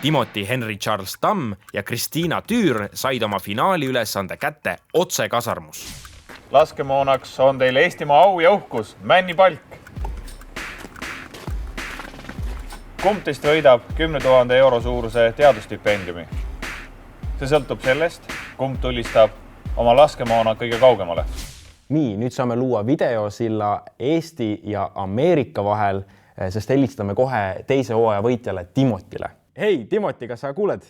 Timothy Henry Charles Tamm ja Kristiina Tüür said oma finaali ülesande kätte otse kasarmus. Laskemoonaks on teil Eestimaa au ja uhkus, Männi Palk. Kumb teist võidab 10 000 euro suuruse teadusstipendiumi? See sõltub sellest, kumb tulistab oma laskemoona kõige kaugemale. Nii, nüüd saame luua videosilla Eesti ja Ameerika vahel, sest helistame kohe teise hooaja võitjale Timotile. Hei, Timoti, kas sa kuuled?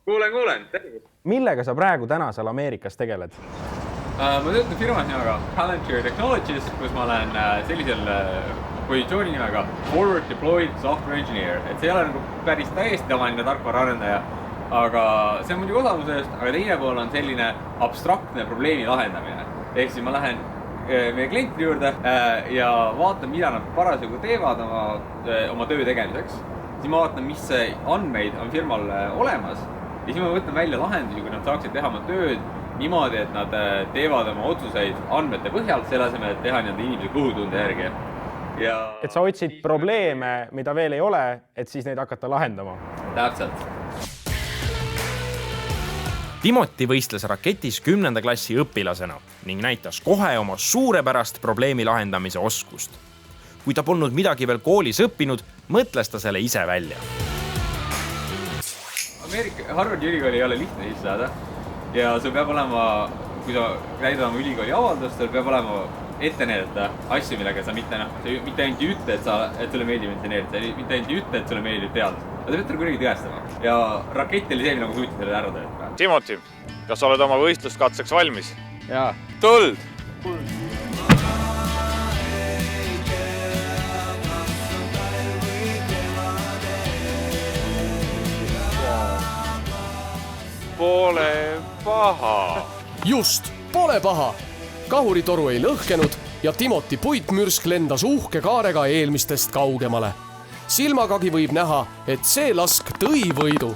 Kuulen. Millega sa praegu täna seal Ameerikas tegeled? Ma töötan firmas nimega Palantir Technologies, kus ma olen sellisel positsiooni nimega Forward Deployed Software Engineer. Et see ei ole nagu päris täiesti tavaline tarkvaraarendaja, aga see on muidugi osalusest, aga teine pool on selline abstraktne probleemi lahendamine. Ehk siis ma lähen meie klientide juurde ja vaatan, mida nad parasjagu teevad oma töö tegemiseks. Siis ma vaatan, mis andmeid on firmal olemas ja siis ma võtan välja lahendusi, kui nad saaksid teha oma tööd niimoodi, et nad teevad oma otsuseid andmete põhjalt, selle asemel, et teha inimese kõhutunde järgi. Et sa otsid probleeme, mida veel ei ole, et siis neid hakata lahendama. Täpselt. Timoti võistles raketis 10. klassi õpilasena ning näitas kohe oma suurepärast probleemi lahendamise oskust. Kui ta polnud midagi veel koolis õppinud, mõtles ta selle ise välja. Harvardi ülikooli ei ole lihtne sisse saada ja sul peab olema, kui sa näidad oma ülikooli avaldust, sul peab olema ette näidata asju, millega sa mitte ainult ei ütle, et sulle meeldib inseneerida, sa mitte ainult ei ütle, et sulle meeldib teadus. Aga sa pead kuidagi tõestama ja rakett oli see, nagu suutis selle ära teha. Timoti, kas oled oma võistluskatseks valmis? Jaa. Tuld! Pole paha. Just, pole paha. Kahuritoru ei lõhkenud ja Timoti puitmürsk lendas uhke kaarega eelmistest kaugemale. Silmagagi võib näha, et see lask tõi võidu.